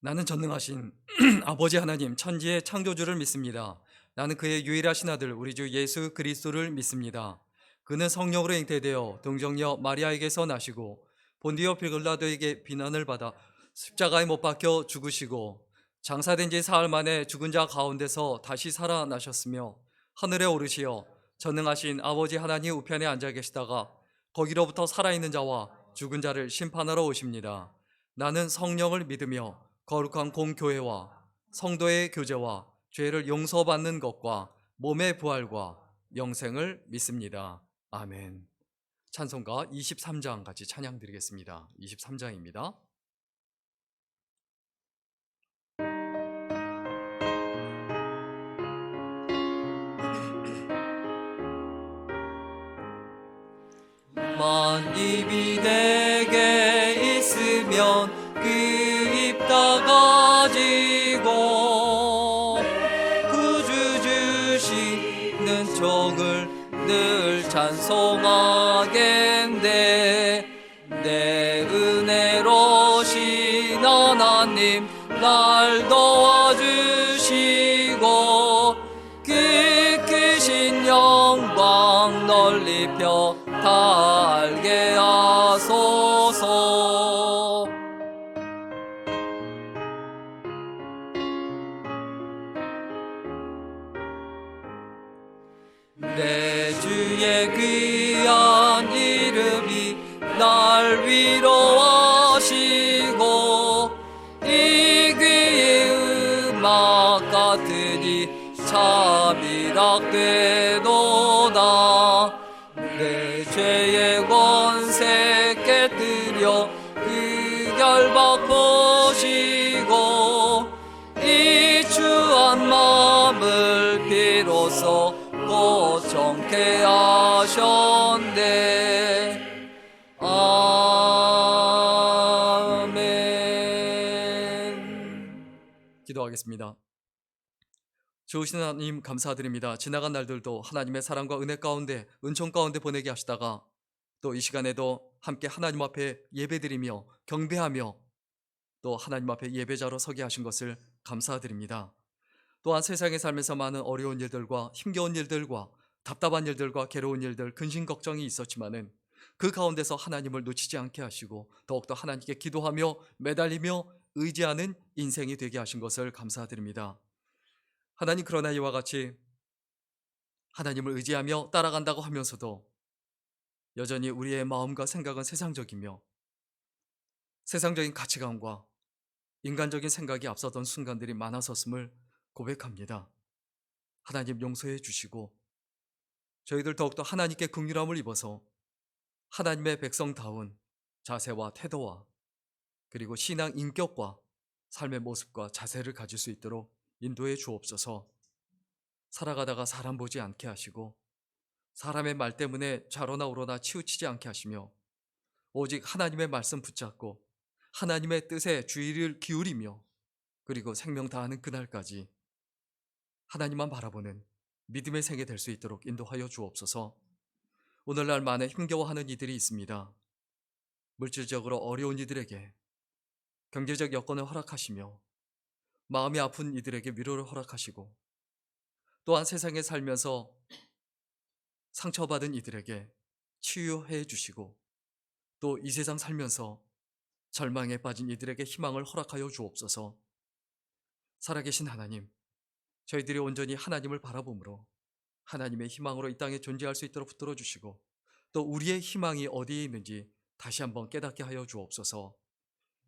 나는 전능하신 아버지 하나님 천지의 창조주를 믿습니다. 나는 그의 유일하신 아들 우리 주 예수 그리스도를 믿습니다. 그는 성령으로 잉태되어 동정녀 마리아에게서 나시고 본디오 빌라도에게 비난을 받아 십자가에 못 박혀 죽으시고 장사된 지 사흘 만에 죽은 자 가운데서 다시 살아나셨으며 하늘에 오르시어 전능하신 아버지 하나님 우편에 앉아 계시다가 거기로부터 살아있는 자와 죽은 자를 심판하러 오십니다. 나는 성령을 믿으며 거룩한 공교회와 성도의 교제와 죄를 용서받는 것과 몸의 부활과 영생을 믿습니다. 아멘. 찬송가 23장 같이 찬양 드리겠습니다. 23장입니다. 만입이 내게 있으면 그 입 다 가지고 구주 주시는 종을 늘 찬송하겠네. 내 은혜로신 하나님 날 도와주시고 그 크신 영광 널리 펴다 알게 하소서. 내 주의 귀한 이름이 날 위로하시고 이 귀의 음악 같으니 참이락되도다. 내 죄의 권세 깨뜨려 그 결박 보시고 이 추한 마음을 비로소 고정케 하셨네. 아멘. 기도하겠습니다. 좋으신 하나님 감사드립니다. 지나간 날들도 하나님의 사랑과 은혜 가운데 은총 가운데 보내게 하시다가 또 이 시간에도 함께 하나님 앞에 예배드리며 경배하며 또 하나님 앞에 예배자로 서게 하신 것을 감사드립니다. 또한 세상에 살면서 많은 어려운 일들과 힘겨운 일들과 답답한 일들과 괴로운 일들, 근심 걱정이 있었지만은 그 가운데서 하나님을 놓치지 않게 하시고 더욱더 하나님께 기도하며 매달리며 의지하는 인생이 되게 하신 것을 감사드립니다. 하나님, 그러나 이와 같이 하나님을 의지하며 따라간다고 하면서도 여전히 우리의 마음과 생각은 세상적이며 세상적인 가치관과 인간적인 생각이 앞서던 순간들이 많았었음을 고백합니다. 하나님 용서해 주시고 저희들 더욱더 하나님께 긍휼함을 입어서 하나님의 백성다운 자세와 태도와 그리고 신앙 인격과 삶의 모습과 자세를 가질 수 있도록 인도해 주옵소서. 살아가다가 사람 보지 않게 하시고 사람의 말 때문에 좌로나 우로나 치우치지 않게 하시며 오직 하나님의 말씀 붙잡고 하나님의 뜻에 주의를 기울이며 그리고 생명 다하는 그날까지 하나님만 바라보는 믿음의 생애 될 수 있도록 인도하여 주옵소서. 오늘날 많은 힘겨워하는 이들이 있습니다. 물질적으로 어려운 이들에게 경제적 여건을 허락하시며 마음이 아픈 이들에게 위로를 허락하시고 또한 세상에 살면서 상처받은 이들에게 치유해 주시고 또 이 세상 살면서 절망에 빠진 이들에게 희망을 허락하여 주옵소서. 살아계신 하나님, 저희들이 온전히 하나님을 바라보므로 하나님의 희망으로 이 땅에 존재할 수 있도록 붙들어 주시고 또 우리의 희망이 어디에 있는지 다시 한번 깨닫게 하여 주옵소서.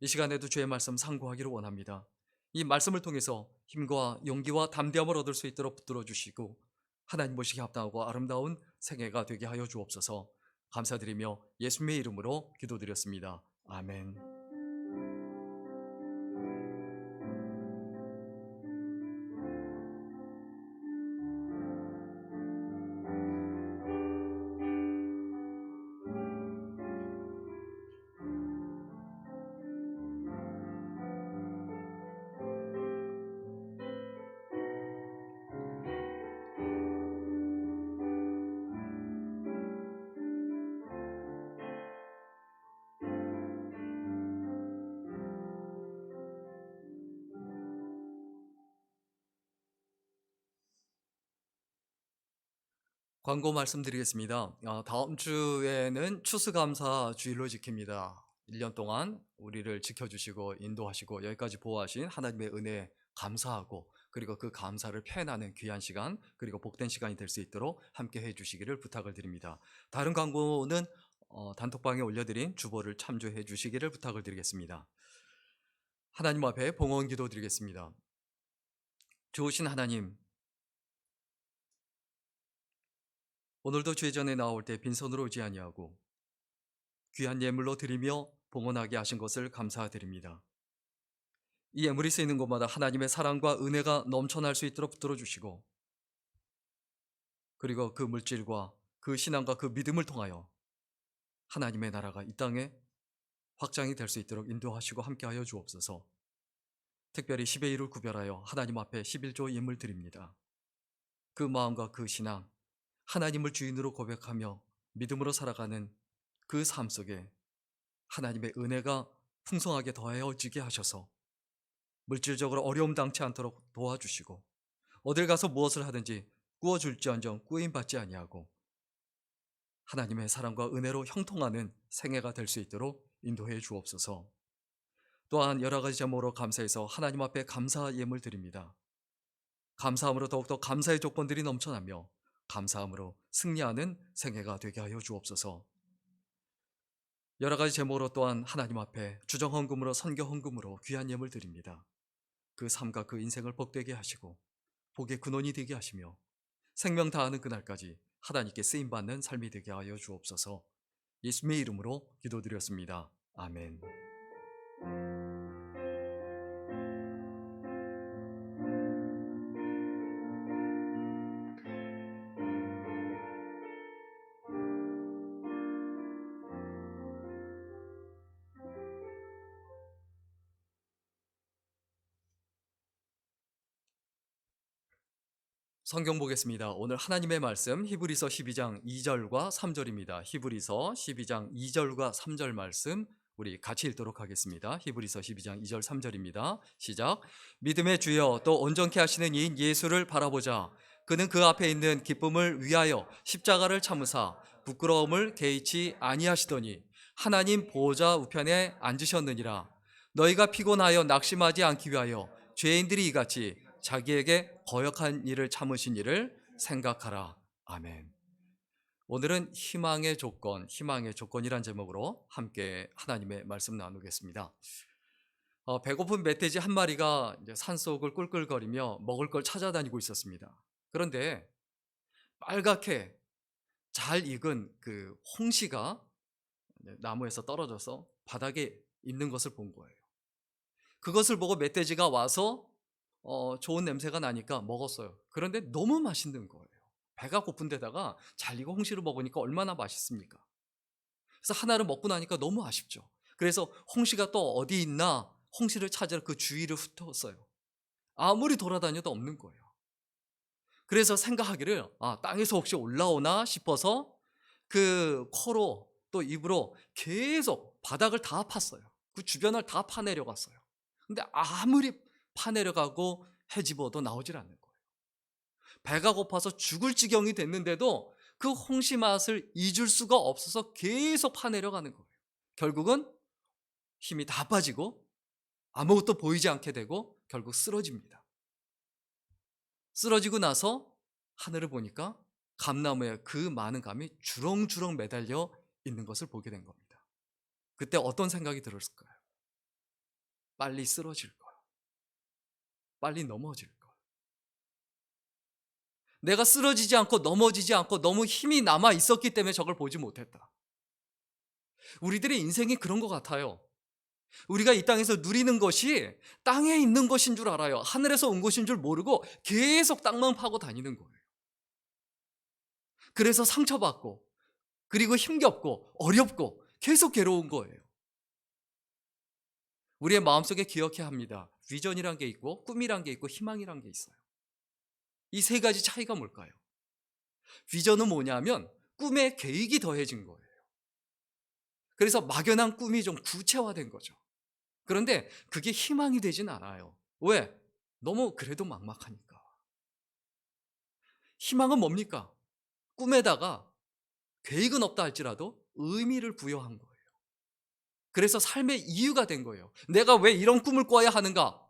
이 시간에도 주의 말씀 상고하기를 원합니다. 이 말씀을 통해서 힘과 용기와 담대함을 얻을 수 있도록 붙들어 주시고 하나님 보시기 합당하고 아름다운 생애가 되게 하여 주옵소서. 감사드리며 예수님의 이름으로 기도드렸습니다. 아멘. 광고 말씀드리겠습니다. 다음 주에는 추수감사 주일로 지킵니다. 1년 동안 우리를 지켜주시고 인도하시고 여기까지 보호하신 하나님의 은혜에 감사하고, 그리고 그 감사를 표현하는 귀한 시간, 그리고 복된 시간이 될 수 있도록 함께 해주시기를 부탁을 드립니다. 다른 광고는 단톡방에 올려드린 주보를 참조해 주시기를 부탁을 드리겠습니다. 하나님 앞에 봉헌 기도 드리겠습니다. 좋으신 하나님, 오늘도 죄 전에 나올 때 빈손으로 오지 아니하고 귀한 예물로 드리며 봉헌하게 하신 것을 감사드립니다. 이 예물이 쓰이는 곳마다 하나님의 사랑과 은혜가 넘쳐날 수 있도록 붙들어 주시고, 그리고 그 물질과 그 신앙과 그 믿음을 통하여 하나님의 나라가 이 땅에 확장이 될 수 있도록 인도하시고 함께하여 주옵소서. 특별히 10의 1을 구별하여 하나님 앞에 11조 예물 드립니다. 그 마음과 그 신앙, 하나님을 주인으로 고백하며 믿음으로 살아가는 그 삶 속에 하나님의 은혜가 풍성하게 더해지게 하셔서 물질적으로 어려움 당치 않도록 도와주시고, 어딜 가서 무엇을 하든지 꾸어줄지언정 꾸임받지 아니하고 하나님의 사랑과 은혜로 형통하는 생애가 될 수 있도록 인도해 주옵소서. 또한 여러 가지 제목으로 감사해서 하나님 앞에 감사 예물 드립니다. 감사함으로 더욱더 감사의 조건들이 넘쳐나며 감사함으로 승리하는 생애가 되게 하여 주옵소서. 여러 가지 제목으로 또한 하나님 앞에 주정헌금으로 선교헌금으로 귀한 예물 드립니다. 그 삶과 그 인생을 복되게 하시고 복의 근원이 되게 하시며 생명 다하는 그날까지 하나님께 쓰임받는 삶이 되게 하여 주옵소서. 예수님의 이름으로 기도드렸습니다. 아멘. 성경 보겠습니다. 오늘 하나님의 말씀 히브리서 12장 2절과 3절입니다. 히브리서 12장 2절과 3절 말씀 우리 같이 읽도록 하겠습니다. 히브리서 12장 2절 3절입니다. 시작. 믿음의 주여 또 온전케 하시는 이인 예수를 바라보자. 그는 그 앞에 있는 기쁨을 위하여 십자가를 참으사 부끄러움을 개의치 아니하시더니 하나님 보좌 우편에 앉으셨느니라. 너희가 피곤하여 낙심하지 않기 위하여 죄인들이 이같이 자기에게 거역한 일을 참으신 일을 생각하라. 아멘. 오늘은 희망의 조건, 희망의 조건이란 제목으로 함께 하나님의 말씀 나누겠습니다. 배고픈 멧돼지 한 마리가 이제 산속을 꿀꿀거리며 먹을 걸 찾아다니고 있었습니다. 그런데 빨갛게 잘 익은 그 홍시가 나무에서 떨어져서 바닥에 있는 것을 본 거예요. 그것을 보고 멧돼지가 와서 좋은 냄새가 나니까 먹었어요. 그런데 너무 맛있는 거예요. 배가 고픈 데다가 잘 익은 홍시를 먹으니까 얼마나 맛있습니까? 그래서 하나를 먹고 나니까 너무 아쉽죠. 그래서 홍시가 또 어디 있나 홍시를 찾으러 그 주위를 훑었어요. 아무리 돌아다녀도 없는 거예요. 그래서 생각하기를 땅에서 혹시 올라오나 싶어서 그 코로 또 입으로 계속 바닥을 다 팠어요. 그 주변을 다 파내려갔어요. 근데 아무리 파내려가고 헤집어도 나오질 않는 거예요. 배가 고파서 죽을 지경이 됐는데도 그 홍시 맛을 잊을 수가 없어서 계속 파내려가는 거예요. 결국은 힘이 다 빠지고 아무것도 보이지 않게 되고 결국 쓰러집니다. 쓰러지고 나서 하늘을 보니까 감나무에 그 많은 감이 주렁주렁 매달려 있는 것을 보게 된 겁니다. 그때 어떤 생각이 들었을까요? 빨리 쓰러질 걸, 빨리 넘어질 걸. 내가 쓰러지지 않고 넘어지지 않고 너무 힘이 남아 있었기 때문에 저걸 보지 못했다. 우리들의 인생이 그런 것 같아요. 우리가 이 땅에서 누리는 것이 땅에 있는 것인 줄 알아요. 하늘에서 온 것인 줄 모르고 계속 땅만 파고 다니는 거예요. 그래서 상처받고, 그리고 힘겹고 어렵고 계속 괴로운 거예요. 우리의 마음속에 기억해야 합니다. 비전이란 게 있고 꿈이란 게 있고 희망이란 게 있어요. 이 세 가지 차이가 뭘까요? 비전은 뭐냐면 꿈에 계획이 더해진 거예요. 그래서 막연한 꿈이 좀 구체화된 거죠. 그런데 그게 희망이 되진 않아요. 왜? 너무 그래도 막막하니까. 희망은 뭡니까? 꿈에다가 계획은 없다 할지라도 의미를 부여한 거예요. 그래서 삶의 이유가 된 거예요. 내가 왜 이런 꿈을 꿔야 하는가?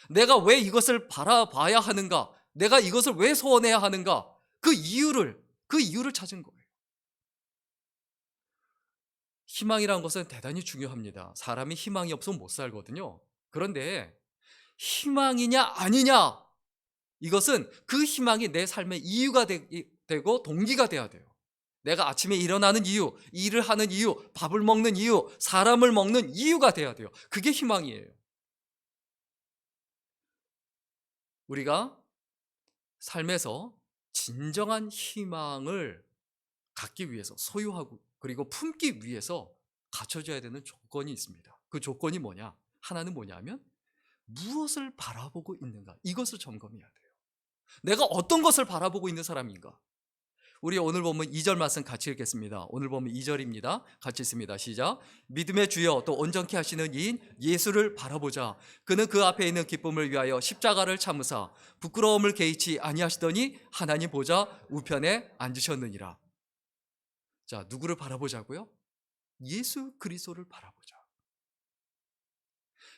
내가 왜 이것을 바라봐야 하는가? 내가 이것을 왜 소원해야 하는가? 그 이유를 찾은 거예요. 희망이라는 것은 대단히 중요합니다. 사람이 희망이 없으면 못 살거든요. 그런데 희망이냐 아니냐, 이것은 그 희망이 내 삶의 이유가 되고 동기가 돼야 돼요. 내가 아침에 일어나는 이유, 일을 하는 이유, 밥을 먹는 이유, 사람을 먹는 이유가 돼야 돼요. 그게 희망이에요. 우리가 삶에서 진정한 희망을 갖기 위해서, 소유하고 그리고 품기 위해서 갖춰져야 되는 조건이 있습니다. 그 조건이 뭐냐? 하나는 뭐냐면 무엇을 바라보고 있는가? 이것을 점검해야 돼요. 내가 어떤 것을 바라보고 있는 사람인가? 우리 오늘 보면 2절 말씀 같이 읽겠습니다. 오늘 보면 2절입니다. 같이 읽습니다. 시작. 믿음의 주여 또 온전케 하시는 이인 예수를 바라보자. 그는 그 앞에 있는 기쁨을 위하여 십자가를 참으사 부끄러움을 개의치 아니하시더니 하나님 보좌 우편에 앉으셨느니라. 자, 누구를 바라보자고요? 예수 그리스도를 바라보자.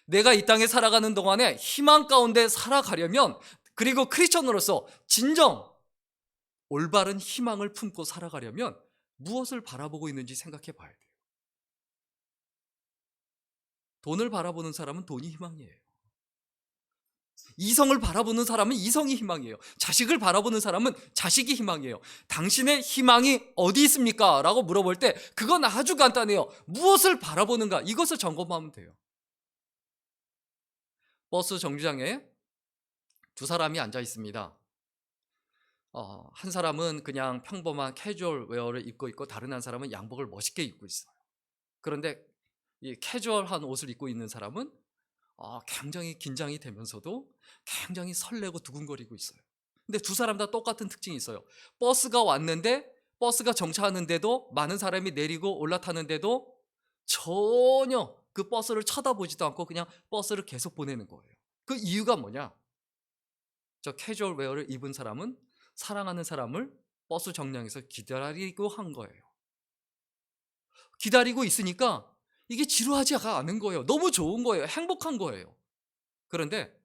내가 이 땅에 살아가는 동안에 희망 가운데 살아가려면, 그리고 크리스천으로서 진정 올바른 희망을 품고 살아가려면 무엇을 바라보고 있는지 생각해 봐야 돼요. 돈을 바라보는 사람은 돈이 희망이에요. 이성을 바라보는 사람은 이성이 희망이에요. 자식을 바라보는 사람은 자식이 희망이에요. 당신의 희망이 어디 있습니까? 라고 물어볼 때 그건 아주 간단해요. 무엇을 바라보는가? 이것을 점검하면 돼요. 버스 정류장에 두 사람이 앉아 있습니다. 한 사람은 그냥 평범한 캐주얼 웨어를 입고 있고 다른 한 사람은 양복을 멋있게 입고 있어요. 그런데 이 캐주얼한 옷을 입고 있는 사람은 굉장히 긴장이 되면서도 굉장히 설레고 두근거리고 있어요. 근데 두 사람 다 똑같은 특징이 있어요. 버스가 왔는데, 버스가 정차하는데도, 많은 사람이 내리고 올라타는데도 전혀 그 버스를 쳐다보지도 않고 그냥 버스를 계속 보내는 거예요. 그 이유가 뭐냐? 저 캐주얼 웨어를 입은 사람은 사랑하는 사람을 버스 정류장에서 기다리고 한 거예요. 기다리고 있으니까 이게 지루하지가 않은 거예요. 너무 좋은 거예요. 행복한 거예요. 그런데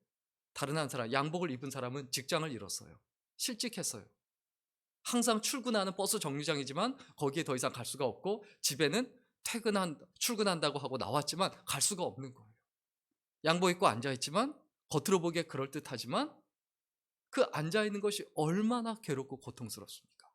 다른 한 사람, 양복을 입은 사람은 직장을 잃었어요. 실직했어요. 항상 출근하는 버스 정류장이지만 거기에 더 이상 갈 수가 없고, 집에는 출근한다고 하고 나왔지만 갈 수가 없는 거예요. 양복 입고 앉아있지만 겉으로 보기에 그럴듯하지만 그 앉아있는 것이 얼마나 괴롭고 고통스럽습니까?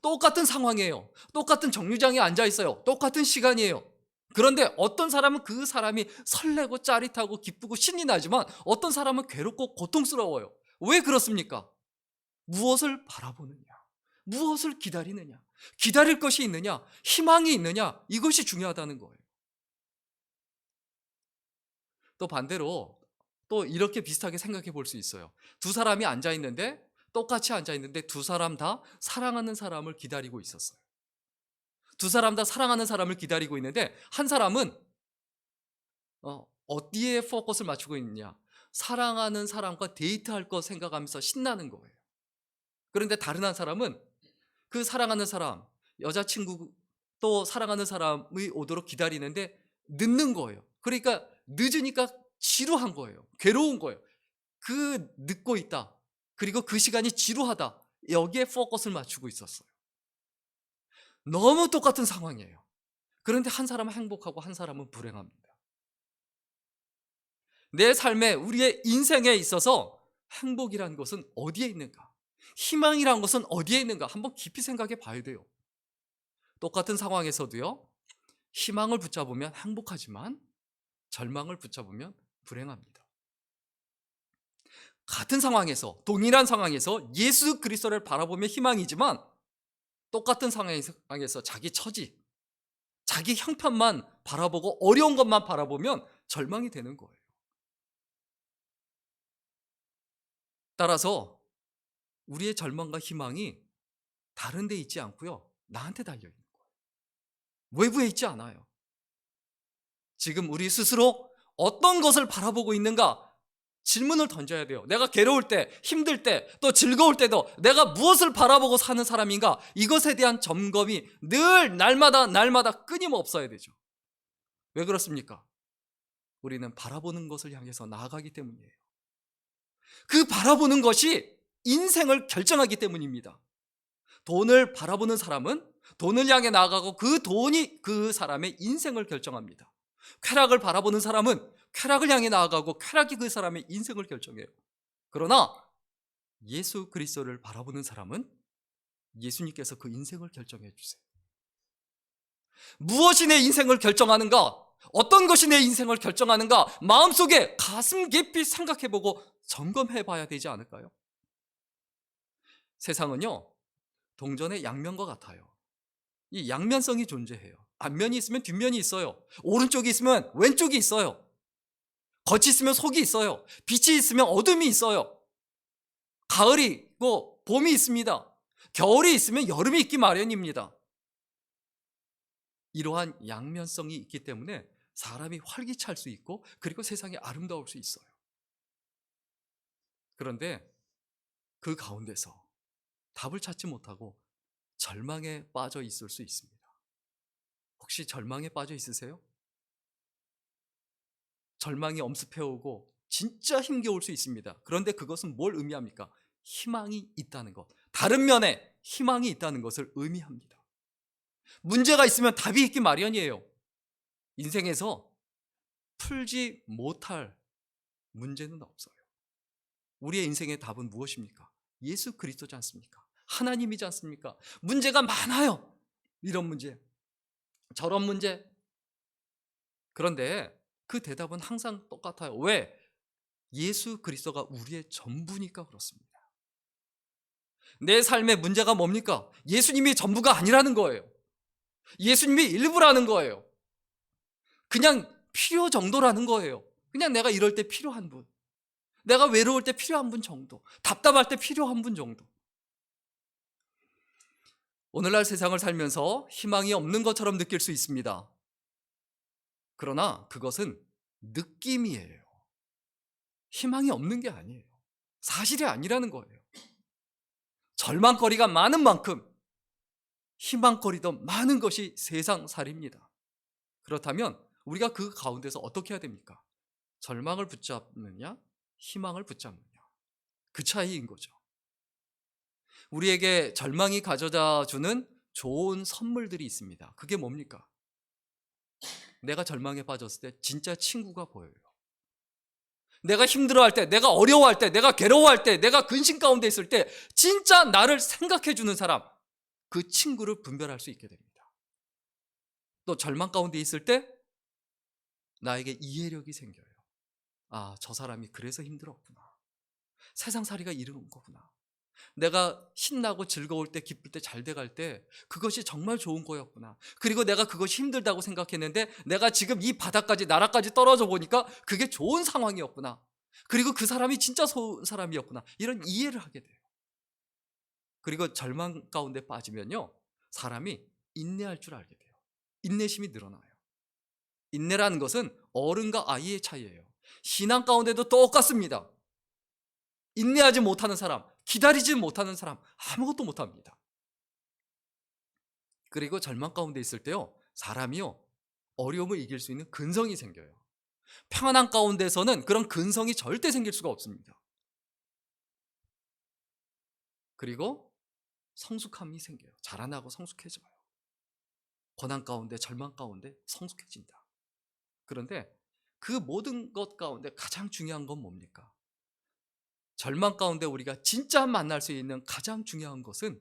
똑같은 상황이에요. 똑같은 정류장에 앉아있어요. 똑같은 시간이에요. 그런데 어떤 사람은 그 사람이 설레고 짜릿하고 기쁘고 신이 나지만 어떤 사람은 괴롭고 고통스러워요. 왜 그렇습니까? 무엇을 바라보느냐? 무엇을 기다리느냐? 기다릴 것이 있느냐? 희망이 있느냐? 이것이 중요하다는 거예요. 또 반대로 또 이렇게 비슷하게 생각해 볼 수 있어요. 두 사람이 앉아있는데, 똑같이 앉아있는데 두 사람 다 사랑하는 사람을 기다리고 있었어요. 두 사람 다 사랑하는 사람을 기다리고 있는데 한 사람은 어디에 포커스를 맞추고 있느냐? 사랑하는 사람과 데이트할 거 생각하면서 신나는 거예요. 그런데 다른 한 사람은 그 사랑하는 사람, 여자친구 또 사랑하는 사람이 오도록 기다리는데 늦는 거예요. 그러니까 늦으니까 지루한 거예요. 괴로운 거예요. 그 늦고 있다, 그리고 그 시간이 지루하다, 여기에 포커스를 맞추고 있었어요. 너무 똑같은 상황이에요. 그런데 한 사람은 행복하고 한 사람은 불행합니다. 내 삶에, 우리의 인생에 있어서 행복이라는 것은 어디에 있는가? 희망이라는 것은 어디에 있는가? 한번 깊이 생각해 봐야 돼요. 똑같은 상황에서도요, 희망을 붙잡으면 행복하지만 절망을 붙잡으면 불행합니다. 같은 상황에서, 동일한 상황에서 예수 그리스도를 바라보면 희망이지만 똑같은 상황에서 자기 처지, 자기 형편만 바라보고 어려운 것만 바라보면 절망이 되는 거예요. 따라서 우리의 절망과 희망이 다른 데 있지 않고요, 나한테 달려 있는 거예요. 외부에 있지 않아요. 지금 우리 스스로 어떤 것을 바라보고 있는가? 질문을 던져야 돼요. 내가 괴로울 때, 힘들 때, 또 즐거울 때도 내가 무엇을 바라보고 사는 사람인가? 이것에 대한 점검이 늘 날마다 끊임없어야 되죠. 왜 그렇습니까? 우리는 바라보는 것을 향해서 나아가기 때문이에요. 그 바라보는 것이 인생을 결정하기 때문입니다. 돈을 바라보는 사람은 돈을 향해 나아가고 그 돈이 그 사람의 인생을 결정합니다. 쾌락을 바라보는 사람은 쾌락을 향해 나아가고 쾌락이 그 사람의 인생을 결정해요. 그러나 예수 그리스도를 바라보는 사람은 예수님께서 그 인생을 결정해 주세요. 무엇이 내 인생을 결정하는가? 어떤 것이 내 인생을 결정하는가? 마음속에 가슴 깊이 생각해보고 점검해봐야 되지 않을까요? 세상은요, 동전의 양면과 같아요. 이 양면성이 존재해요. 앞면이 있으면 뒷면이 있어요. 오른쪽이 있으면 왼쪽이 있어요. 겉이 있으면 속이 있어요. 빛이 있으면 어둠이 있어요. 가을이 있고 봄이 있습니다. 겨울이 있으면 여름이 있기 마련입니다. 이러한 양면성이 있기 때문에 사람이 활기찰 수 있고 그리고 세상이 아름다울 수 있어요. 그런데 그 가운데서 답을 찾지 못하고 절망에 빠져 있을 수 있습니다. 혹시 절망에 빠져 있으세요? 절망이 엄습해오고 진짜 힘겨울 수 있습니다. 그런데 그것은 뭘 의미합니까? 희망이 있다는 것. 다른 면에 희망이 있다는 것을 의미합니다. 문제가 있으면 답이 있기 마련이에요. 인생에서 풀지 못할 문제는 없어요. 우리의 인생의 답은 무엇입니까? 예수 그리스도지 않습니까? 하나님이지 않습니까? 문제가 많아요. 이런 문제, 저런 문제. 그런데 그 대답은 항상 똑같아요. 왜? 예수 그리스도가 우리의 전부니까 그렇습니다. 내 삶의 문제가 뭡니까? 예수님이 전부가 아니라는 거예요. 예수님이 일부라는 거예요. 그냥 필요 정도라는 거예요. 그냥 내가 이럴 때 필요한 분, 내가 외로울 때 필요한 분 정도, 답답할 때 필요한 분 정도. 오늘날 세상을 살면서 희망이 없는 것처럼 느낄 수 있습니다. 그러나 그것은 느낌이에요. 희망이 없는 게 아니에요. 사실이 아니라는 거예요. 절망거리가 많은 만큼 희망거리도 많은 것이 세상살이입니다. 그렇다면 우리가 그 가운데서 어떻게 해야 됩니까? 절망을 붙잡느냐, 희망을 붙잡느냐, 그 차이인 거죠. 우리에게 절망이 가져다 주는 좋은 선물들이 있습니다. 그게 뭡니까? 내가 절망에 빠졌을 때 진짜 친구가 보여요. 내가 힘들어할 때, 내가 어려워할 때, 내가 괴로워할 때, 내가 근심 가운데 있을 때 진짜 나를 생각해 주는 사람, 그 친구를 분별할 수 있게 됩니다. 또 절망 가운데 있을 때 나에게 이해력이 생겨요. 아, 저 사람이 그래서 힘들었구나. 세상살이가 이런 거구나. 내가 신나고 즐거울 때, 기쁠 때, 잘 돼갈 때 그것이 정말 좋은 거였구나. 그리고 내가 그것이 힘들다고 생각했는데 내가 지금 이 바닥까지, 나라까지 떨어져 보니까 그게 좋은 상황이었구나. 그리고 그 사람이 진짜 좋은 사람이었구나. 이런 이해를 하게 돼요. 그리고 절망 가운데 빠지면요, 사람이 인내할 줄 알게 돼요. 인내심이 늘어나요. 인내라는 것은 어른과 아이의 차이예요. 신앙 가운데도 똑같습니다. 인내하지 못하는 사람, 기다리지 못하는 사람, 아무것도 못합니다. 그리고 절망 가운데 있을 때요, 사람이요, 어려움을 이길 수 있는 근성이 생겨요. 평안한 가운데서는 그런 근성이 절대 생길 수가 없습니다. 그리고 성숙함이 생겨요. 자라나고 성숙해져요. 고난 가운데, 절망 가운데 성숙해진다. 그런데 그 모든 것 가운데 가장 중요한 건 뭡니까? 절망 가운데 우리가 진짜 만날 수 있는 가장 중요한 것은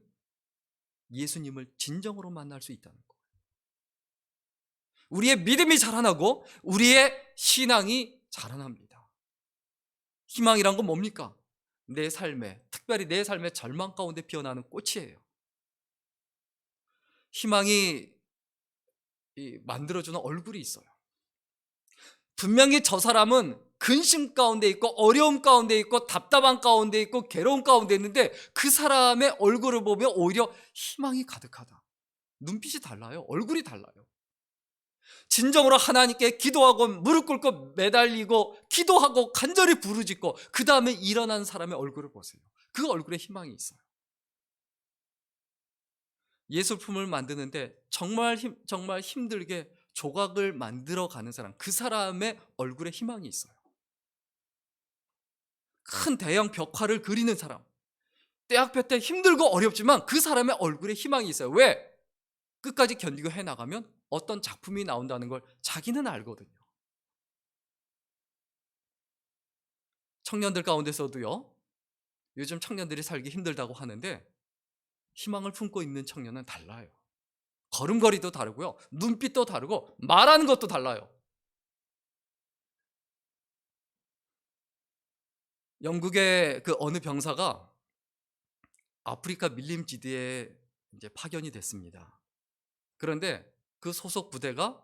예수님을 진정으로 만날 수 있다는 거예요. 우리의 믿음이 자라나고 우리의 신앙이 자라납니다. 희망이란 건 뭡니까? 내 삶에, 특별히 내 삶의 절망 가운데 피어나는 꽃이에요. 희망이 만들어주는 얼굴이 있어요. 분명히 저 사람은 근심 가운데 있고 어려움 가운데 있고 답답한 가운데 있고 괴로움 가운데 있는데 그 사람의 얼굴을 보면 오히려 희망이 가득하다. 눈빛이 달라요. 얼굴이 달라요. 진정으로 하나님께 기도하고 무릎 꿇고 매달리고 기도하고 간절히 부르짖고 그 다음에 일어난 사람의 얼굴을 보세요. 그 얼굴에 희망이 있어요. 예술품을 만드는데 정말 힘들게 조각을 만들어 가는 사람, 그 사람의 얼굴에 희망이 있어요. 큰 대형 벽화를 그리는 사람, 떼학볕 때 힘들고 어렵지만 그 사람의 얼굴에 희망이 있어요. 왜? 끝까지 견디고 해나가면 어떤 작품이 나온다는 걸 자기는 알거든요. 청년들 가운데서도요, 요즘 청년들이 살기 힘들다고 하는데 희망을 품고 있는 청년은 달라요. 걸음걸이도 다르고요, 눈빛도 다르고 말하는 것도 달라요. 영국의 그 어느 병사가 아프리카 밀림지대에 이제 파견이 됐습니다. 그런데 그 소속 부대가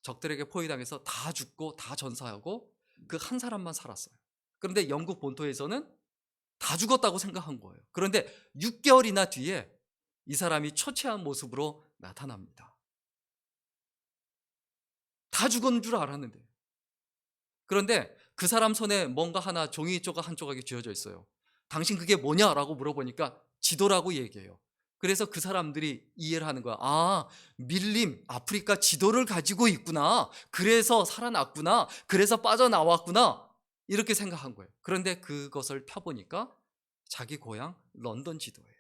적들에게 포위당해서 다 죽고 다 전사하고 그 한 사람만 살았어요. 그런데 영국 본토에서는 다 죽었다고 생각한 거예요. 그런데 6개월이나 뒤에 이 사람이 초췌한 모습으로 나타납니다. 다 죽은 줄 알았는데. 그런데 그 사람 손에 뭔가 하나 종이 조각 한 조각이 쥐어져 있어요. 당신 그게 뭐냐라고 물어보니까 지도라고 얘기해요. 그래서 그 사람들이 이해를 하는 거야. 아, 밀림, 아프리카 지도를 가지고 있구나. 그래서 살아났구나. 그래서 빠져나왔구나. 이렇게 생각한 거예요. 그런데 그것을 펴보니까 자기 고향 런던 지도예요.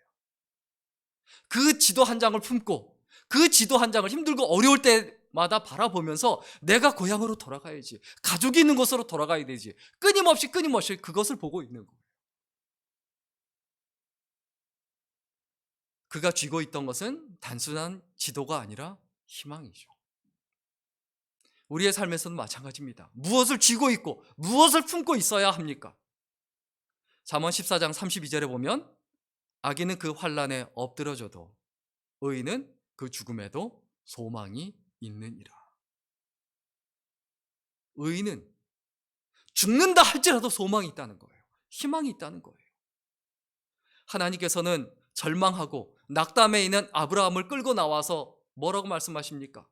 그 지도 한 장을 품고 그 지도 한 장을 힘들고 어려울 때마다 바라보면서 내가 고향으로 돌아가야지, 가족이 있는 곳으로 돌아가야 되지, 끊임없이 그것을 보고 있는 거예요. 그가 쥐고 있던 것은 단순한 지도가 아니라 희망이죠. 우리의 삶에서는 마찬가지입니다. 무엇을 쥐고 있고 무엇을 품고 있어야 합니까? 잠언 14장 32절에 보면 악인은 그 환난에 엎드러져도 의인은 그 죽음에도 소망이 있느니라. 의인은 죽는다 할지라도 소망이 있다는 거예요. 희망이 있다는 거예요. 하나님께서는 절망하고 낙담해 있는 아브라함을 끌고 나와서 뭐라고 말씀하십니까?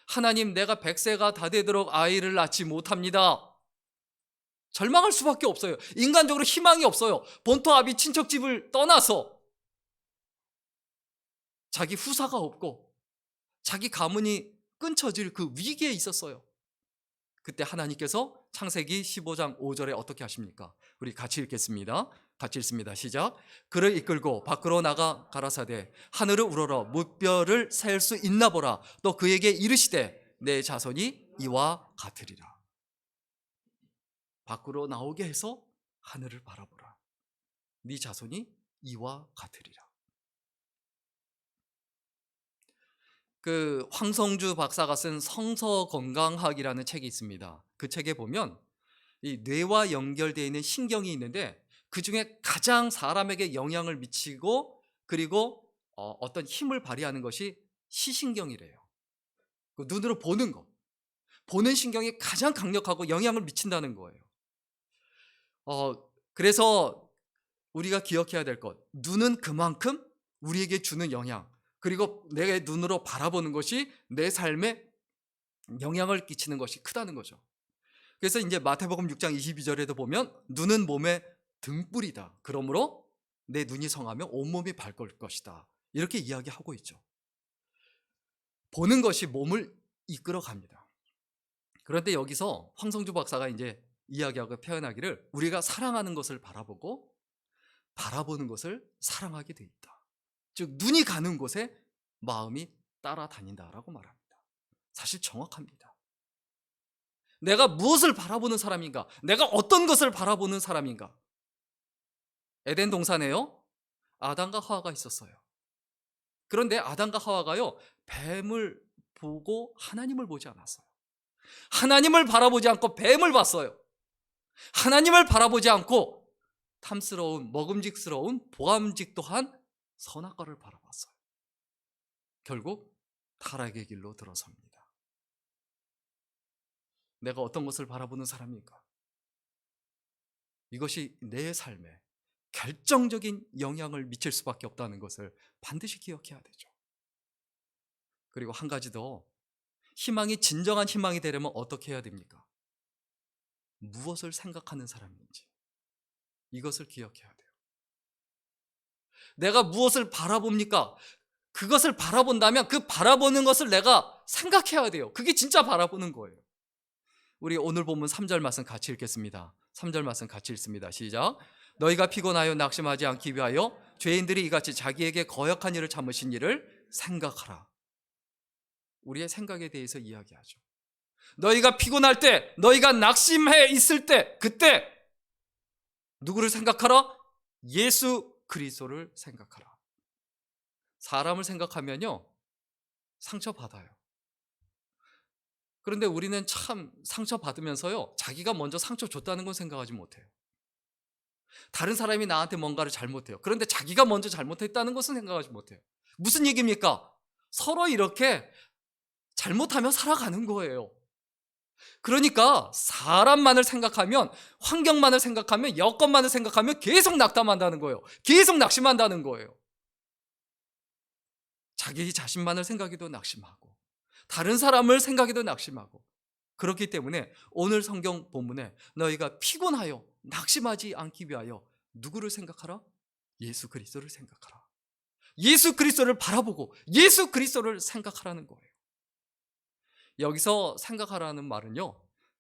하나님, 내가 100세가 다 되도록 아이를 낳지 못합니다. 절망할 수밖에 없어요. 인간적으로 희망이 없어요. 본토 아비 친척집을 떠나서 자기 후사가 없고 자기 가문이 끊쳐질 그 위기에 있었어요. 그때 하나님께서 창세기 15장 5절에 어떻게 하십니까? 우리 같이 읽겠습니다. 같이 읽습니다. 시작. 그를 이끌고 밖으로 나가 가라사대 하늘을 우러러 무뼈를 셀 수 있나 보라. 또 그에게 이르시되 내 자손이 이와 같으리라. 밖으로 나오게 해서 하늘을 바라보라. 네 자손이 이와 같으리라. 그 황성주 박사가 쓴 성서건강학이라는 책이 있습니다. 그 책에 보면 이 뇌와 연결되어 있는 신경이 있는데 그 중에 가장 사람에게 영향을 미치고 그리고 어떤 힘을 발휘하는 것이 시신경이래요. 그 눈으로 보는 것, 보는 신경이 가장 강력하고 영향을 미친다는 거예요. 그래서 우리가 기억해야 될 것, 눈은 그만큼 우리에게 주는 영향, 그리고 내 눈으로 바라보는 것이 내 삶에 영향을 끼치는 것이 크다는 거죠. 그래서 이제 마태복음 6장 22절에도 보면 눈은 몸의 등불이다. 그러므로 내 눈이 성하면 온몸이 밝을 것이다. 이렇게 이야기하고 있죠. 보는 것이 몸을 이끌어 갑니다. 그런데 여기서 황성주 박사가 이제 이야기하고 표현하기를 우리가 사랑하는 것을 바라보고 바라보는 것을 사랑하게 돼 있다. 즉 눈이 가는 곳에 마음이 따라다닌다라고 말합니다. 사실 정확합니다. 내가 무엇을 바라보는 사람인가? 내가 어떤 것을 바라보는 사람인가? 에덴 동산에요, 아담과 하와가 있었어요. 그런데 아담과 하와가요, 뱀을 보고 하나님을 보지 않았어요. 하나님을 바라보지 않고 뱀을 봤어요. 하나님을 바라보지 않고 탐스러운, 먹음직스러운 보암직 또한 선악과를 바라봤어요. 결국 타락의 길로 들어섭니다. 내가 어떤 것을 바라보는 사람인가? 이것이 내 삶에 결정적인 영향을 미칠 수밖에 없다는 것을 반드시 기억해야 되죠. 그리고 한 가지 더, 희망이 진정한 희망이 되려면 어떻게 해야 됩니까? 무엇을 생각하는 사람인지 이것을 기억해야 돼요. 내가 무엇을 바라봅니까? 그것을 바라본다면 그 바라보는 것을 내가 생각해야 돼요. 그게 진짜 바라보는 거예요. 우리 오늘 본문 3절 말씀 같이 읽겠습니다. 3절 말씀 같이 읽습니다. 시작. 너희가 피곤하여 낙심하지 않기 위하여 죄인들이 이같이 자기에게 거역한 일을 참으신 일을 생각하라. 우리의 생각에 대해서 이야기하죠. 너희가 피곤할 때, 너희가 낙심해 있을 때, 그때 누구를 생각하라? 예수 그리스도를 생각하라. 사람을 생각하면요 상처받아요. 그런데 우리는 참 상처받으면서요 자기가 먼저 상처 줬다는 건 생각하지 못해요. 다른 사람이 나한테 뭔가를 잘못해요. 그런데 자기가 먼저 잘못했다는 것은 생각하지 못해요. 무슨 얘기입니까? 서로 이렇게 잘못하며 살아가는 거예요. 그러니까 사람만을 생각하면, 환경만을 생각하면, 여건만을 생각하면 계속 낙담한다는 거예요. 계속 낙심한다는 거예요. 자기 자신만을 생각해도 낙심하고 다른 사람을 생각해도 낙심하고. 그렇기 때문에 오늘 성경 본문에 너희가 피곤하여 낙심하지 않기 위하여 누구를 생각하라? 예수 그리스도를 생각하라. 예수 그리스도를 바라보고 예수 그리스도를 생각하라는 거예요. 여기서 생각하라는 말은요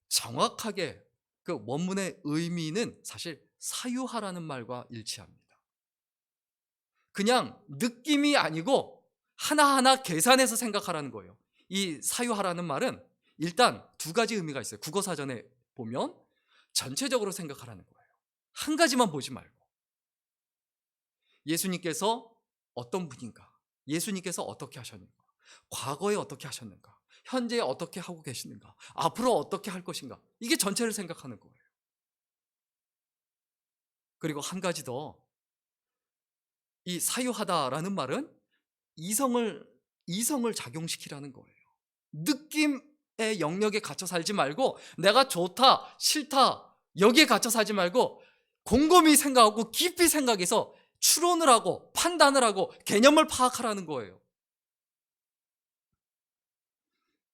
정확하게 그 원문의 의미는 사실 사유하라는 말과 일치합니다. 그냥 느낌이 아니고 하나하나 계산해서 생각하라는 거예요. 이 사유하라는 말은 일단 두 가지 의미가 있어요. 국어사전에 보면 전체적으로 생각하라는 거예요. 한 가지만 보지 말고 예수님께서 어떤 분인가, 예수님께서 어떻게 하셨는가, 과거에 어떻게 하셨는가, 현재에 어떻게 하고 계시는가, 앞으로 어떻게 할 것인가, 이게 전체를 생각하는 거예요. 그리고 한 가지 더, 이 사유하다라는 말은 이성을 작용시키라는 거예요. 느낌의 영역에 갇혀 살지 말고 내가 좋다, 싫다 여기에 갇혀 살지 말고 곰곰이 생각하고 깊이 생각해서 추론을 하고 판단을 하고 개념을 파악하라는 거예요.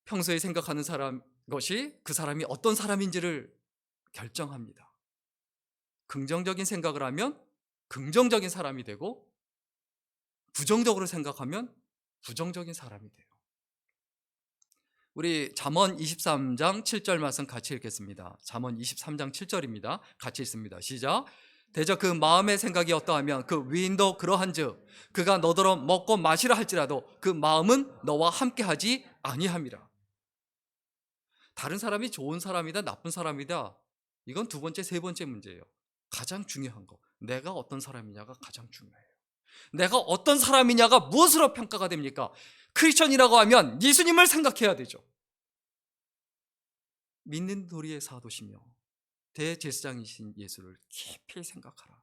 평소에 생각하는 것이 그 사람이 어떤 사람인지를 결정합니다. 긍정적인 생각을 하면 긍정적인 사람이 되고 부정적으로 생각하면 부정적인 사람이 돼요. 우리 잠언 23장 7절 말씀 같이 읽겠습니다. 잠언 23장 7절입니다. 같이 읽습니다. 시작. 대저 그 마음의 생각이 어떠하면 그 위인도 그러한즉 그가 너더러 먹고 마시라 할지라도 그 마음은 너와 함께하지 아니함이라. 다른 사람이 좋은 사람이다 나쁜 사람이다 이건 두 번째 세 번째 문제예요. 가장 중요한 거 내가 어떤 사람이냐가 가장 중요해요. 내가 어떤 사람이냐가 무엇으로 평가가 됩니까? 크리스천이라고 하면 예수님을 생각해야 되죠. 믿는 도리의 사도시며 대제사장이신 예수를 깊이 생각하라.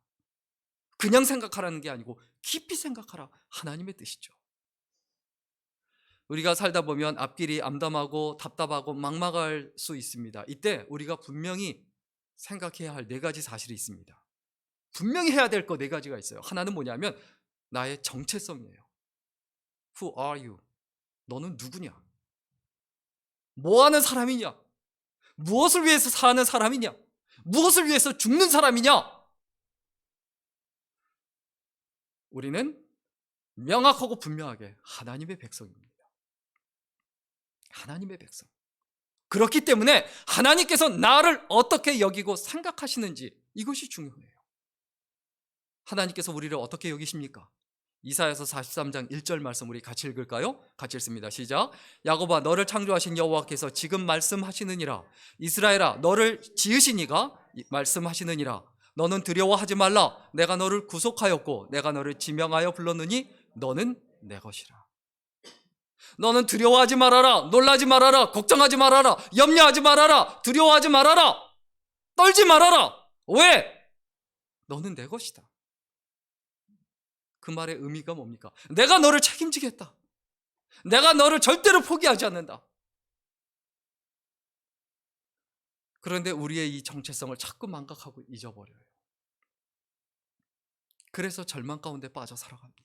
그냥 생각하라는 게 아니고 깊이 생각하라. 하나님의 뜻이죠. 우리가 살다 보면 앞길이 암담하고 답답하고 막막할 수 있습니다. 이때 우리가 분명히 생각해야 할 네 가지 사실이 있습니다. 분명히 해야 될 거 네 가지가 있어요. 하나는 뭐냐면 나의 정체성이에요. Who are you? 너는 누구냐? 뭐 하는 사람이냐? 무엇을 위해서 사는 사람이냐? 무엇을 위해서 죽는 사람이냐? 우리는 명확하고 분명하게 하나님의 백성입니다. 하나님의 백성. 그렇기 때문에 하나님께서 나를 어떻게 여기고 생각하시는지 이것이 중요해요. 하나님께서 우리를 어떻게 여기십니까? 이사야서 43장 1절 말씀 우리 같이 읽을까요? 같이 읽습니다. 시작. 야곱아 너를 창조하신 여호와께서 지금 말씀하시느니라. 이스라엘아 너를 지으신 이가 말씀하시느니라. 너는 두려워하지 말라. 내가 너를 구속하였고 내가 너를 지명하여 불렀느니 너는 내 것이라. 너는 두려워하지 말아라. 놀라지 말아라. 걱정하지 말아라. 염려하지 말아라. 두려워하지 말아라. 떨지 말아라. 왜? 너는 내 것이다. 그 말의 의미가 뭡니까? 내가 너를 책임지겠다. 내가 너를 절대로 포기하지 않는다. 그런데 우리의 이 정체성을 자꾸 망각하고 잊어버려요. 그래서 절망 가운데 빠져 살아갑니다.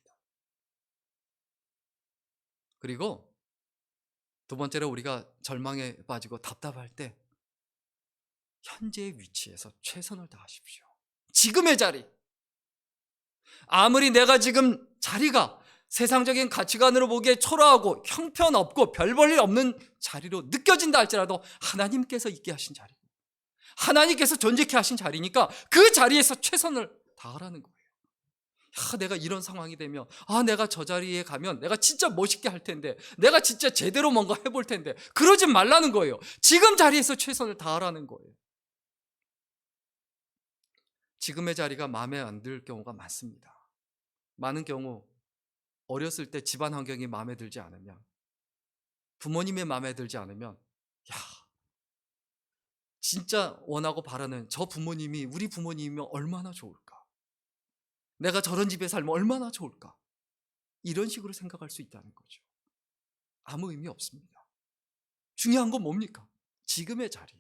그리고 두 번째로 우리가 절망에 빠지고 답답할 때 현재의 위치에서 최선을 다하십시오. 지금의 자리. 아무리 내가 지금 자리가 세상적인 가치관으로 보기에 초라하고 형편없고 별 볼 일 없는 자리로 느껴진다 할지라도 하나님께서 있게 하신 자리, 하나님께서 존재케 하신 자리니까 그 자리에서 최선을 다하라는 거예요. 내가 이런 상황이 되면 내가 저 자리에 가면 내가 진짜 멋있게 할 텐데, 내가 진짜 제대로 뭔가 해볼 텐데, 그러지 말라는 거예요. 지금 자리에서 최선을 다하라는 거예요. 지금의 자리가 마음에 안 들 경우가 많습니다. 많은 경우 어렸을 때 집안 환경이 마음에 들지 않으면, 부모님의 마음에 들지 않으면 진짜 원하고 바라는 저 부모님이 우리 부모님이면 얼마나 좋을까, 내가 저런 집에 살면 얼마나 좋을까, 이런 식으로 생각할 수 있다는 거죠. 아무 의미 없습니다. 중요한 건 뭡니까? 지금의 자리예요.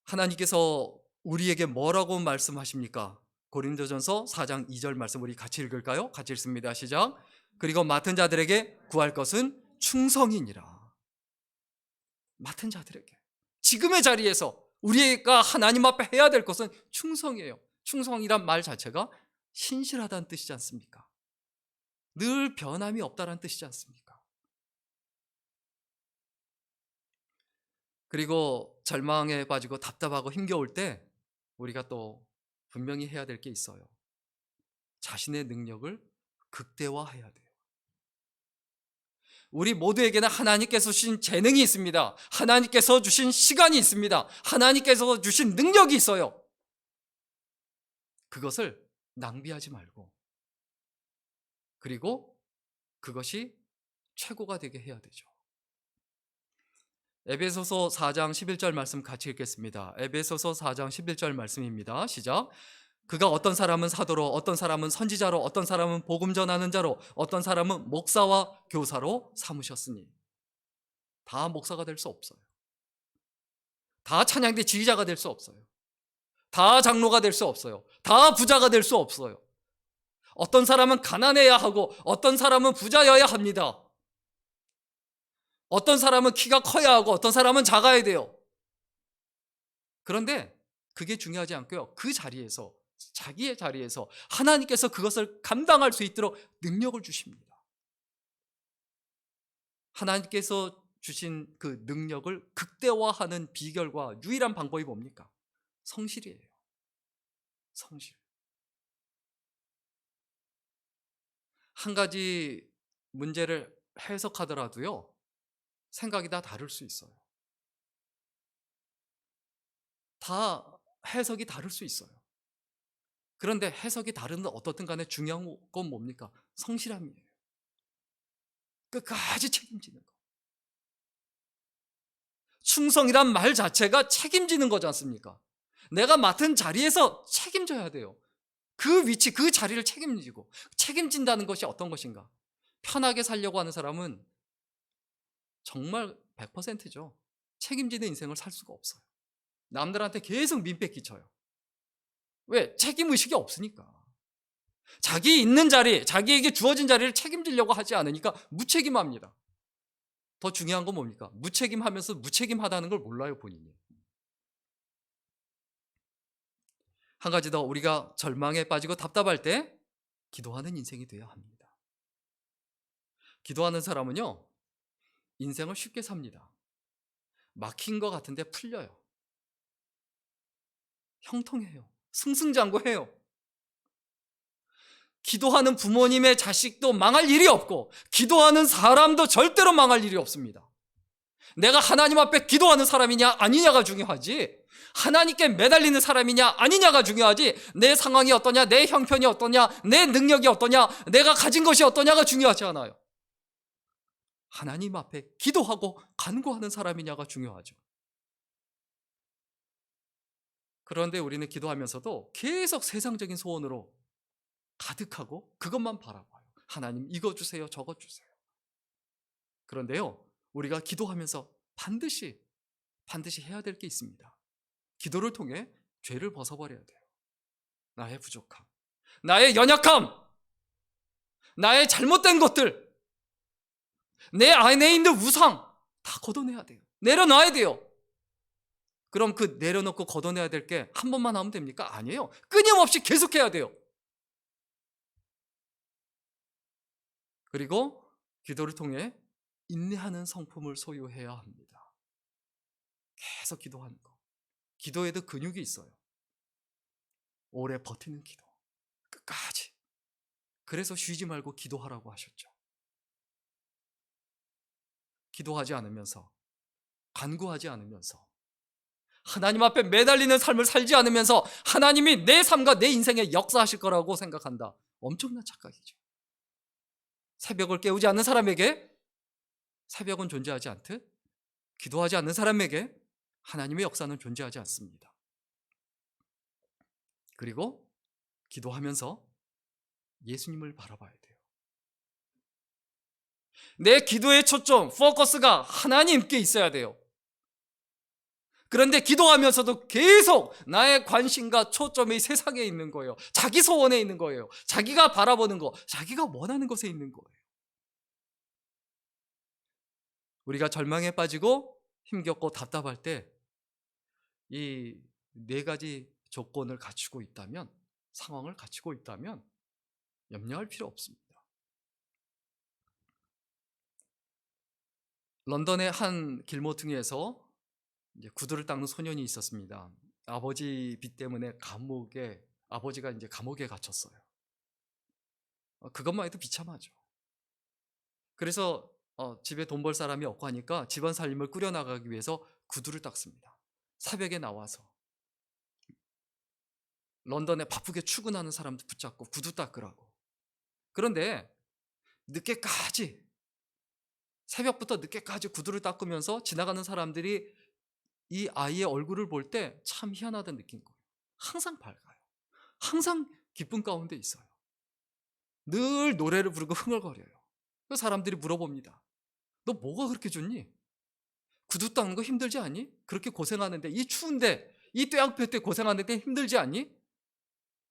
하나님께서 우리에게 뭐라고 말씀하십니까? 고린도전서 4장 2절 말씀 우리 같이 읽을까요? 같이 읽습니다. 시작. 그리고 맡은 자들에게 구할 것은 충성이니라. 맡은 자들에게, 지금의 자리에서 우리가 하나님 앞에 해야 될 것은 충성이에요. 충성이란 말 자체가 신실하다는 뜻이지 않습니까? 늘 변함이 없다는 뜻이지 않습니까? 그리고 절망에 빠지고 답답하고 힘겨울 때 우리가 또 분명히 해야 될 게 있어요. 자신의 능력을 극대화해야 돼요. 우리 모두에게는 하나님께서 주신 재능이 있습니다. 하나님께서 주신 시간이 있습니다. 하나님께서 주신 능력이 있어요. 그것을 낭비하지 말고, 그리고 그것이 최고가 되게 해야 되죠. 에베소서 4장 11절 말씀 같이 읽겠습니다. 에베소서 4장 11절 말씀입니다. 시작. 그가 어떤 사람은 사도로, 어떤 사람은 선지자로, 어떤 사람은 복음 전하는 자로, 어떤 사람은 목사와 교사로 삼으셨으니. 다 목사가 될 수 없어요. 다 찬양대 지휘자가 될 수 없어요. 다 장로가 될 수 없어요. 다 부자가 될 수 없어요. 어떤 사람은 가난해야 하고 어떤 사람은 부자여야 합니다. 어떤 사람은 키가 커야 하고 어떤 사람은 작아야 돼요. 그런데 그게 중요하지 않고요. 그 자리에서, 자기의 자리에서 하나님께서 그것을 감당할 수 있도록 능력을 주십니다. 하나님께서 주신 그 능력을 극대화하는 비결과 유일한 방법이 뭡니까? 성실이에요. 성실. 한 가지 문제를 해석하더라도요, 생각이 다 다를 수 있어요. 다 해석이 다를 수 있어요. 그런데 해석이 다른 어떻든 간에 중요한 건 뭡니까? 성실함이에요. 끝까지 책임지는 거. 충성이란 말 자체가 책임지는 거지 않습니까? 내가 맡은 자리에서 책임져야 돼요. 그 위치, 그 자리를 책임지고. 책임진다는 것이 어떤 것인가? 편하게 살려고 하는 사람은 정말 100%죠. 책임지는 인생을 살 수가 없어요. 남들한테 계속 민폐 끼쳐요. 왜? 책임의식이 없으니까. 자기 있는 자리, 자기에게 주어진 자리를 책임지려고 하지 않으니까 무책임합니다. 더 중요한 건 뭡니까? 무책임하면서 무책임하다는 걸 몰라요, 본인이. 한 가지 더, 우리가 절망에 빠지고 답답할 때 기도하는 인생이 되어야 합니다. 기도하는 사람은요, 인생을 쉽게 삽니다. 막힌 것 같은데 풀려요. 형통해요. 승승장구해요. 기도하는 부모님의 자식도 망할 일이 없고, 기도하는 사람도 절대로 망할 일이 없습니다. 내가 하나님 앞에 기도하는 사람이냐 아니냐가 중요하지, 하나님께 매달리는 사람이냐 아니냐가 중요하지, 내 상황이 어떠냐, 내 형편이 어떠냐, 내 능력이 어떠냐, 내가 가진 것이 어떠냐가 중요하지 않아요. 하나님 앞에 기도하고 간구하는 사람이냐가 중요하죠. 그런데 우리는 기도하면서도 계속 세상적인 소원으로 가득하고 그것만 바라봐요. 하나님 이거 주세요, 저거 주세요. 그런데요, 우리가 기도하면서 반드시 해야 될 게 있습니다. 기도를 통해 죄를 벗어버려야 돼요. 나의 부족함, 나의 연약함, 나의 잘못된 것들, 내 안에 있는 우상 다 걷어내야 돼요. 내려놔야 돼요. 그럼 그 내려놓고 걷어내야 될 게 한 번만 하면 됩니까? 아니에요. 끊임없이 계속해야 돼요. 그리고 기도를 통해 인내하는 성품을 소유해야 합니다. 계속 기도하는 거. 기도에도 근육이 있어요. 오래 버티는 기도. 끝까지. 그래서 쉬지 말고 기도하라고 하셨죠. 기도하지 않으면서, 간구하지 않으면서, 하나님 앞에 매달리는 삶을 살지 않으면서 하나님이 내 삶과 내 인생에 역사하실 거라고 생각한다. 엄청난 착각이죠. 새벽을 깨우지 않는 사람에게 새벽은 존재하지 않듯 기도하지 않는 사람에게 하나님의 역사는 존재하지 않습니다. 그리고 기도하면서 예수님을 바라봐야 돼요. 내 기도의 초점, 포커스가 하나님께 있어야 돼요. 그런데 기도하면서도 계속 나의 관심과 초점이 세상에 있는 거예요. 자기 소원에 있는 거예요. 자기가 바라보는 거, 자기가 원하는 것에 있는 거예요. 우리가 절망에 빠지고 힘겹고 답답할 때 이 네 가지 조건을 갖추고 있다면, 상황을 갖추고 있다면 염려할 필요 없습니다. 런던의 한 길모퉁이에서 이제 구두를 닦는 소년이 있었습니다. 아버지 빚 때문에 아버지가 이제 감옥에 갇혔어요. 그것만 해도 비참하죠. 그래서 집에 돈 벌 사람이 없고 하니까 집안 살림을 꾸려나가기 위해서 구두를 닦습니다. 새벽에 나와서 런던에 바쁘게 출근하는 사람들 붙잡고 구두 닦으라고. 그런데 늦게까지, 새벽부터 늦게까지 구두를 닦으면서 지나가는 사람들이 이 아이의 얼굴을 볼 때 참 희한하다는 느낀 거예요. 항상 밝아요. 항상 기쁨 가운데 있어요. 늘 노래를 부르고 흥얼거려요. 그 사람들이 물어봅니다. 너 뭐가 그렇게 좋니? 구두 닦는 거 힘들지 않니? 그렇게 고생하는데, 이 추운데, 이 떼약볕 때 고생하는데 힘들지 않니?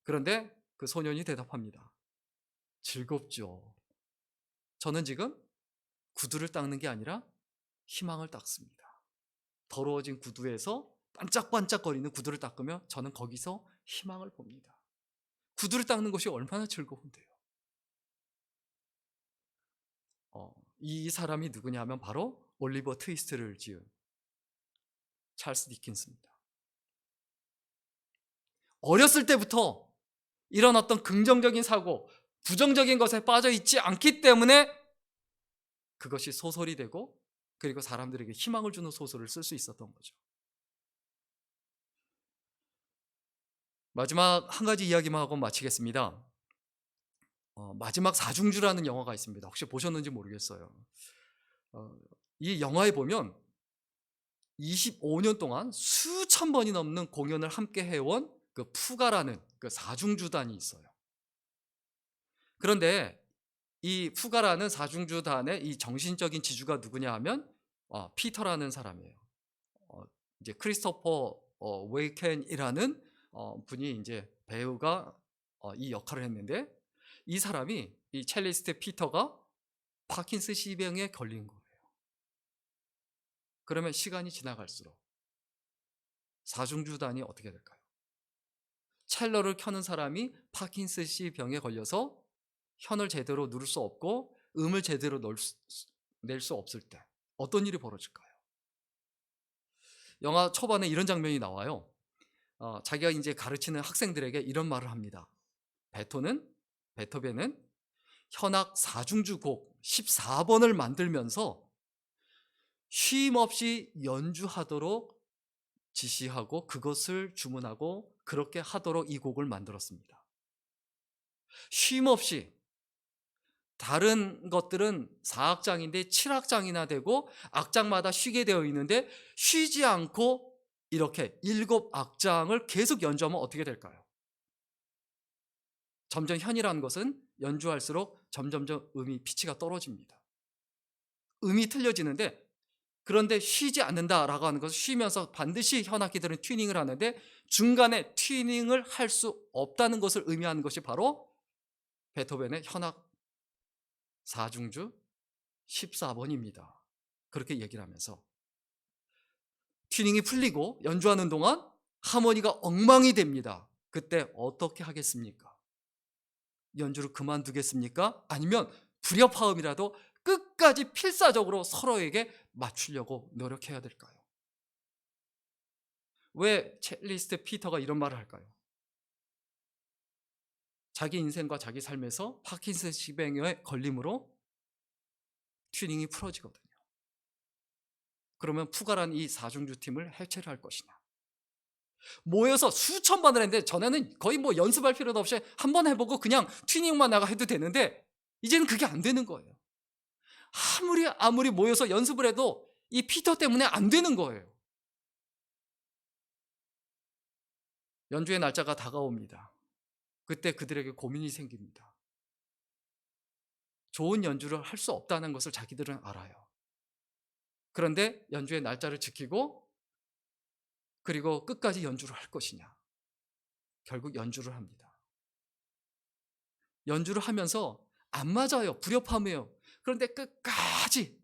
그런데 그 소년이 대답합니다. 즐겁죠. 저는 지금 구두를 닦는 게 아니라 희망을 닦습니다. 더러워진 구두에서 반짝반짝거리는 구두를 닦으며 저는 거기서 희망을 봅니다. 구두를 닦는 것이 얼마나 즐거운데요. 이 사람이 누구냐 하면 바로 올리버 트위스트를 지은 찰스 디킨스입니다. 어렸을 때부터 이런 어떤 긍정적인 사고, 부정적인 것에 빠져 있지 않기 때문에 그것이 소설이 되고, 그리고 사람들에게 희망을 주는 소설을 쓸 수 있었던 거죠. 마지막 한 가지 이야기만 하고 마치겠습니다. 마지막 사중주라는 영화가 있습니다. 혹시 보셨는지 모르겠어요. 이 영화에 보면 25년 동안 수천 번이 넘는 공연을 함께 해온 그 푸가라는 그 사중주단이 있어요. 그런데 이 푸가라는 사중주단의 이 정신적인 지주가 누구냐 하면 피터라는 사람이에요. 이제 크리스토퍼 웨이켄이라는 분이 이제 배우가 이 역할을 했는데, 이 사람이, 이 첼리스트 피터가 파킨슨 병에 걸린 거예요. 그러면 시간이 지나갈수록 사중주단이 어떻게 될까요? 첼로를 켜는 사람이 파킨슨 병에 걸려서 현을 제대로 누를 수 없고 음을 제대로 낼 수 없을 때 어떤 일이 벌어질까요? 영화 초반에 이런 장면이 나와요. 자기가 이제 가르치는 학생들에게 이런 말을 합니다. 베토벤은 현악 4중주 곡 14번을 만들면서 쉼 없이 연주하도록 지시하고 그것을 주문하고 그렇게 하도록 이 곡을 만들었습니다. 쉼 없이. 다른 것들은 4악장인데 7악장이나 되고 악장마다 쉬게 되어 있는데 쉬지 않고 이렇게 7악장을 계속 연주하면 어떻게 될까요? 점점 현이라는 것은 연주할수록 점점점 피치가 떨어집니다. 음이 틀려지는데, 그런데 쉬지 않는다라고 하는 것은 쉬면서 반드시 현악기들은 튜닝을 하는데 중간에 튜닝을 할 수 없다는 것을 의미하는 것이 바로 베토벤의 현악 4중주 14번입니다. 그렇게 얘기를 하면서 튜닝이 풀리고 연주하는 동안 하모니가 엉망이 됩니다. 그때 어떻게 하겠습니까? 연주를 그만두겠습니까? 아니면 불협화음이라도 끝까지 필사적으로 서로에게 맞추려고 노력해야 될까요? 왜 첼리스트 피터가 이런 말을 할까요? 자기 인생과 자기 삶에서 파킨슨병에 걸림으로 튜닝이 풀어지거든요. 그러면 푸가란 이 4중주 팀을 해체를 할 것이냐? 모여서 수천 번을 했는데, 전에는 거의 뭐 연습할 필요도 없이 한 번 해보고 그냥 튜닝만 나가 해도 되는데, 이제는 그게 안 되는 거예요. 아무리 모여서 연습을 해도 이 피터 때문에 안 되는 거예요. 연주의 날짜가 다가옵니다. 그때 그들에게 고민이 생깁니다. 좋은 연주를 할 수 없다는 것을 자기들은 알아요. 그런데 연주의 날짜를 지키고 그리고 끝까지 연주를 할 것이냐. 결국 연주를 합니다. 연주를 하면서 안 맞아요. 불협화음이에요. 그런데 끝까지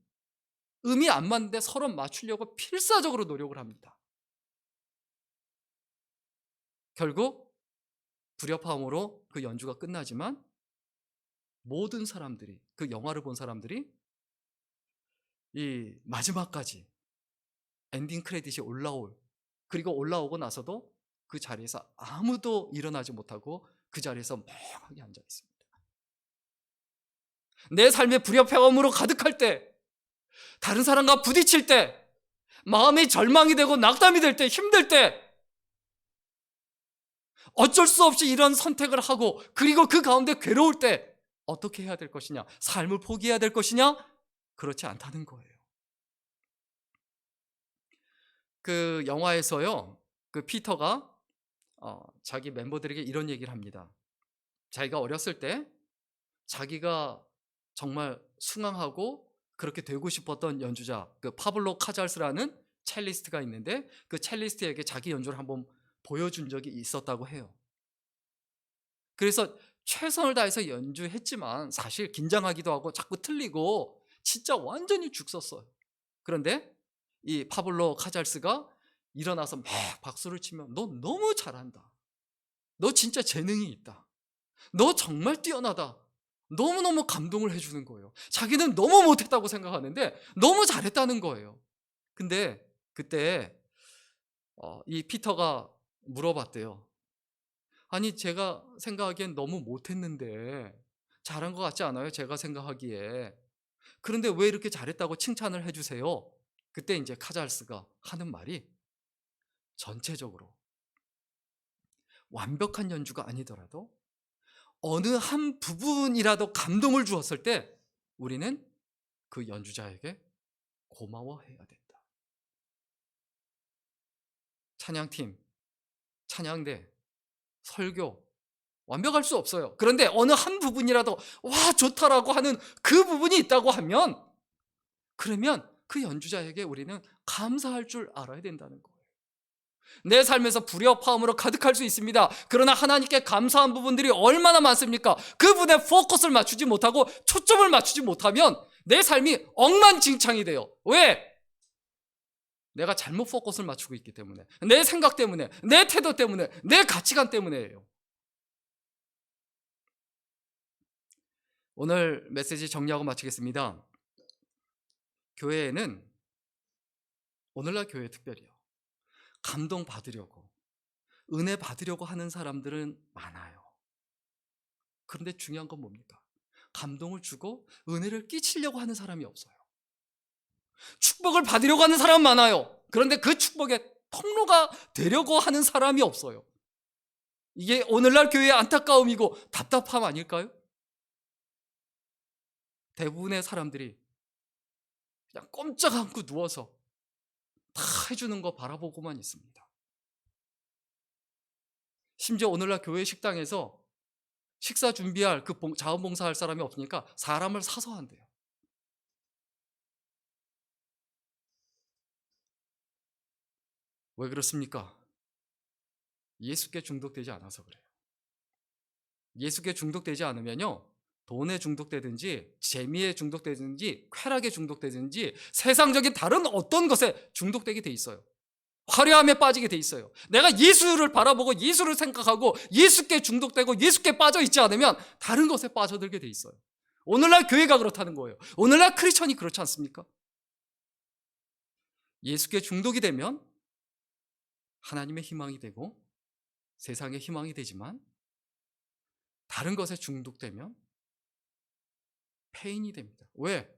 음이 안 맞는데 서로 맞추려고 필사적으로 노력을 합니다. 결국 불협화음으로 그 연주가 끝나지만 모든 사람들이, 그 영화를 본 사람들이 이 마지막까지 엔딩 크레딧이 그리고 올라오고 나서도 그 자리에서 아무도 일어나지 못하고 그 자리에서 멍하게 앉아 있습니다. 내 삶의 불협화음으로 가득할 때, 다른 사람과 부딪힐 때, 마음이 절망이 되고 낙담이 될 때, 힘들 때, 어쩔 수 없이 이런 선택을 하고 그리고 그 가운데 괴로울 때 어떻게 해야 될 것이냐? 삶을 포기해야 될 것이냐? 그렇지 않다는 거예요. 그 영화에서요, 그 피터가 자기 멤버들에게 이런 얘기를 합니다. 자기가 어렸을 때 자기가 정말 숭앙하고 그렇게 되고 싶었던 연주자, 그 파블로 카잘스라는 첼리스트가 있는데, 그 첼리스트에게 자기 연주를 한번 보여준 적이 있었다고 해요. 그래서 최선을 다해서 연주했지만 사실 긴장하기도 하고 자꾸 틀리고 진짜 완전히 죽었어요. 그런데 이 파블로 카잘스가 일어나서 막 박수를 치면 너 너무 잘한다. 너 진짜 재능이 있다. 너 정말 뛰어나다. 너무너무 감동을 해주는 거예요. 자기는 너무 못했다고 생각하는데 너무 잘했다는 거예요. 근데 그때 이 피터가 물어봤대요. 아니, 제가 생각하기엔 너무 못했는데 잘한 것 같지 않아요? 제가 생각하기에. 그런데 왜 이렇게 잘했다고 칭찬을 해주세요? 그때 이제 카잘스가 하는 말이, 전체적으로 완벽한 연주가 아니더라도 어느 한 부분이라도 감동을 주었을 때 우리는 그 연주자에게 고마워해야 된다. 찬양팀, 찬양대, 설교 완벽할 수 없어요. 그런데 어느 한 부분이라도 와 좋다라고 하는 그 부분이 있다고 하면, 그러면 그 연주자에게 우리는 감사할 줄 알아야 된다는 거예요. 내 삶에서 불협화음으로 가득할 수 있습니다. 그러나 하나님께 감사한 부분들이 얼마나 많습니까? 그분의 포커스를 맞추지 못하고 초점을 맞추지 못하면 내 삶이 엉망진창이 돼요. 왜? 내가 잘못 포커스를 맞추고 있기 때문에, 내 생각 때문에, 내 태도 때문에, 내 가치관 때문에예요. 오늘 메시지 정리하고 마치겠습니다. 교회에는, 오늘날 교회 특별히요, 감동 받으려고, 은혜 받으려고 하는 사람들은 많아요. 그런데 중요한 건 뭡니까? 감동을 주고 은혜를 끼치려고 하는 사람이 없어요. 축복을 받으려고 하는 사람은 많아요. 그런데 그 축복의 통로가 되려고 하는 사람이 없어요. 이게 오늘날 교회의 안타까움이고 답답함 아닐까요? 대부분의 사람들이 그냥 꼼짝 않고 누워서 다 해주는 거 바라보고만 있습니다. 심지어 오늘날 교회 식당에서 식사 준비할 그 자원봉사할 사람이 없으니까 사람을 사서 한대요. 왜 그렇습니까? 예수께 중독되지 않아서 그래요. 예수께 중독되지 않으면요, 돈에 중독되든지 재미에 중독되든지 쾌락에 중독되든지 세상적인 다른 어떤 것에 중독되게 돼 있어요. 화려함에 빠지게 돼 있어요. 내가 예수를 바라보고 예수를 생각하고 예수께 중독되고 예수께 빠져 있지 않으면 다른 것에 빠져들게 돼 있어요. 오늘날 교회가 그렇다는 거예요. 오늘날 크리스천이 그렇지 않습니까? 예수께 중독이 되면 하나님의 희망이 되고 세상의 희망이 되지만 다른 것에 중독되면 패인이 됩니다. 왜?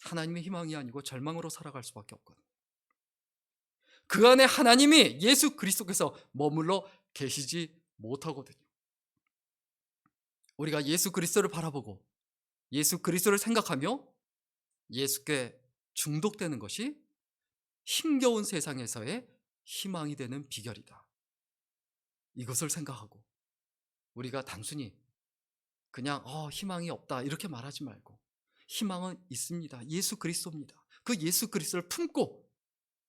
하나님의 희망이 아니고 절망으로 살아갈 수밖에 없거든요. 그 안에 하나님이 예수 그리스도께서 머물러 계시지 못하거든요. 우리가 예수 그리스도를 바라보고 예수 그리스도를 생각하며 예수께 중독되는 것이 힘겨운 세상에서의 희망이 되는 비결이다. 이것을 생각하고 우리가 단순히 그냥 희망이 없다 이렇게 말하지 말고 희망은 있습니다. 예수 그리스도입니다. 그 예수 그리스도를 품고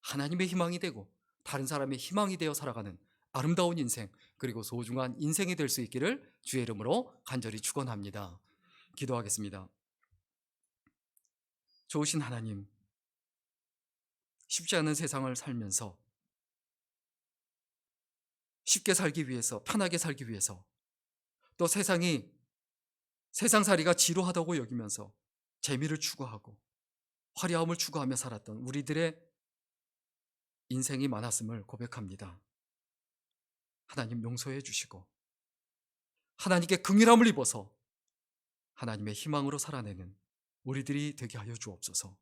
하나님의 희망이 되고 다른 사람의 희망이 되어 살아가는 아름다운 인생 그리고 소중한 인생이 될 수 있기를 주의 이름으로 간절히 축원합니다. 기도하겠습니다. 좋으신 하나님, 쉽지 않은 세상을 살면서 쉽게 살기 위해서 편하게 살기 위해서 또 세상살이가 지루하다고 여기면서 재미를 추구하고 화려함을 추구하며 살았던 우리들의 인생이 많았음을 고백합니다. 하나님 용서해 주시고 하나님께 긍휼함을 입어서 하나님의 희망으로 살아내는 우리들이 되게 하여 주옵소서.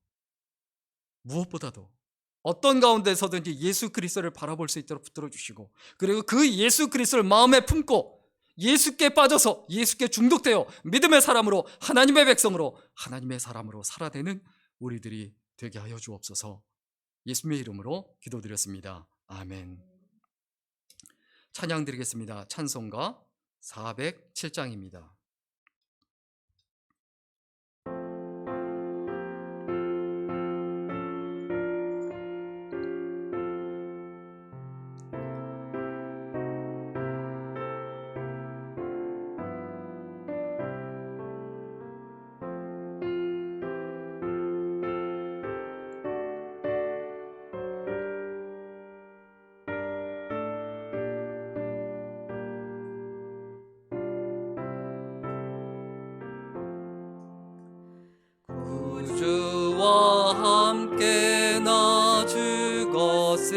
무엇보다도 어떤 가운데서든지 예수 그리스도를 바라볼 수 있도록 붙들어 주시고 그리고 그 예수 그리스도를 마음에 품고 예수께 빠져서 예수께 중독되어 믿음의 사람으로 하나님의 백성으로 하나님의 사람으로 살아내는 우리들이 되게 하여 주옵소서. 예수님의 이름으로 기도드렸습니다. 아멘. 찬양 드리겠습니다. 찬송가 407장입니다. 구주와 함께 나 죽었으니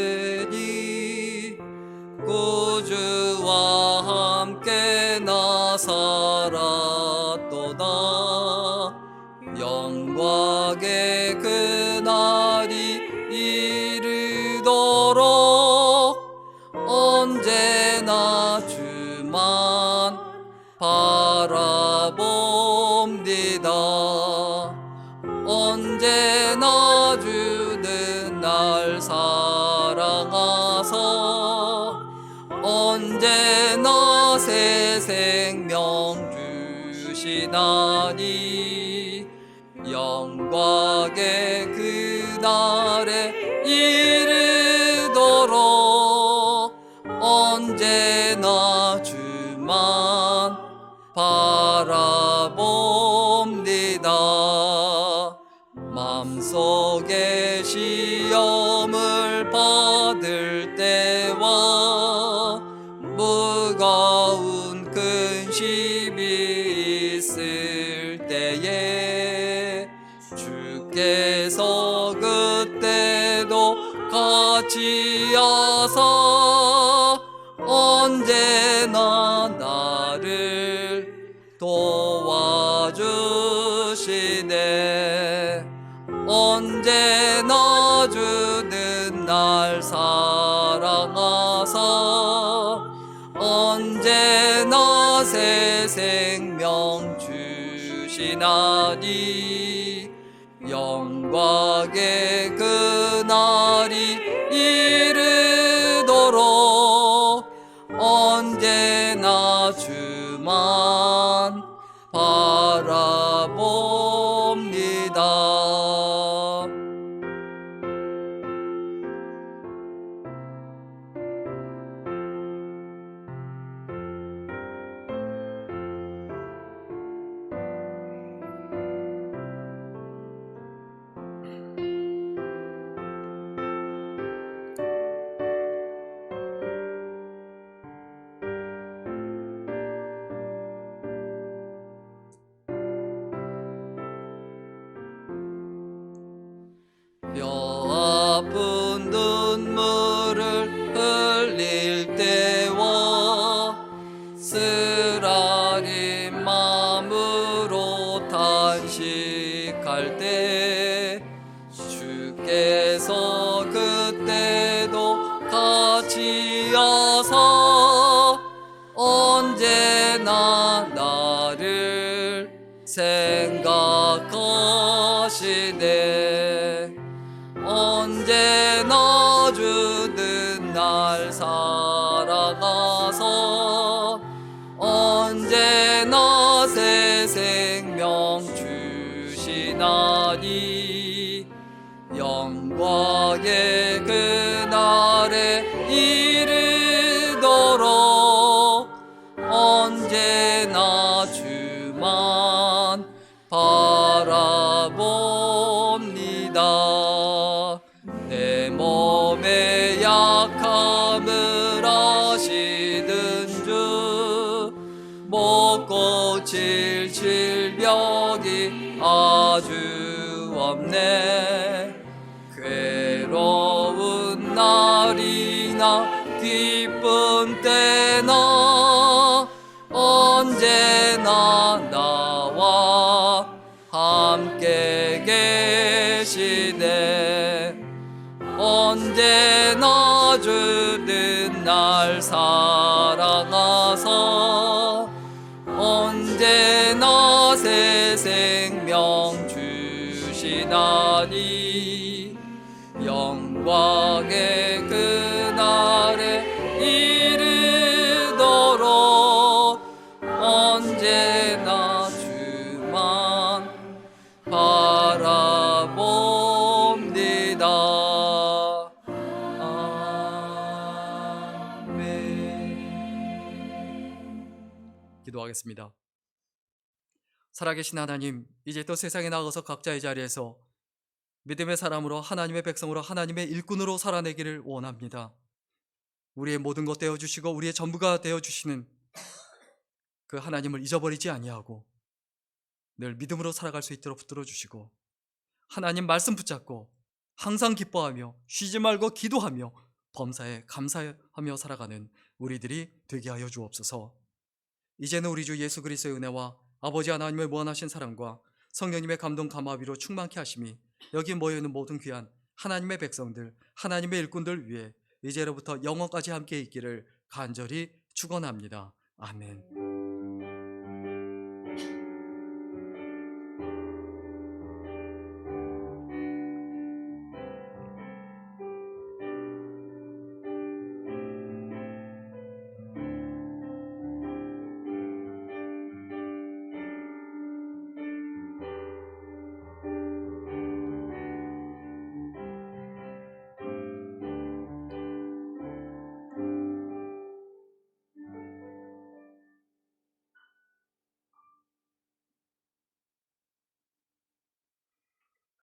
구주와 함께 나 살았도다. 영광의 그날이 이르도록 언제나 주만 바라봅니다. 언제나 주는 날 사랑하사 언제나 새 생명 주시나니 영광의 그날에 이르도록 언제나 주만 바라봅니다. 마음속에 시험을 받을 때와 무거운 근심이 있을 때에 주께서 그때도 같이 하사 언제나 나를 도와주시네. 언제나 주는 날 사랑하사 언제나 새 생명 주시나니 영광의 그날이 이르도록 언제나 주만 바라봅니다. 지어서 언제나 나를 생각하시네. 언제나 주는 날 살아가서 언제나 새 생명 주시나니 영광의 그날에 이르도록 언제나 주만 바라봅니다. 내 몸의 약함을 아시는 주, 못 고칠 질병이 아주 없네. 괴로운 날이나 기쁜 때나 언제나 나와 함께 계시네. 언제나 주는 날 살아가서 언제나 새 생명 주시나니 영광의 그날에 이르도록 언제나 주만 바라봅니다. 아멘. 기도하겠습니다. 살아계신 하나님, 이제 또 세상에 나가서 각자의 자리에서 믿음의 사람으로, 하나님의 백성으로, 하나님의 일꾼으로 살아내기를 원합니다. 우리의 모든 것 되어주시고 우리의 전부가 되어주시는 그 하나님을 잊어버리지 아니하고 늘 믿음으로 살아갈 수 있도록 붙들어 주시고, 하나님 말씀 붙잡고 항상 기뻐하며 쉬지 말고 기도하며 범사에 감사하며 살아가는 우리들이 되게 하여 주옵소서. 이제는 우리 주 예수 그리스도의 은혜와 아버지 하나님의 무한하신 사랑과 성령님의 감동 감화비로 충만케 하심이 여기 모여있는 모든 귀한 하나님의 백성들, 하나님의 일꾼들 위해 이제로부터 영원까지 함께 있기를 간절히 축원합니다. 아멘.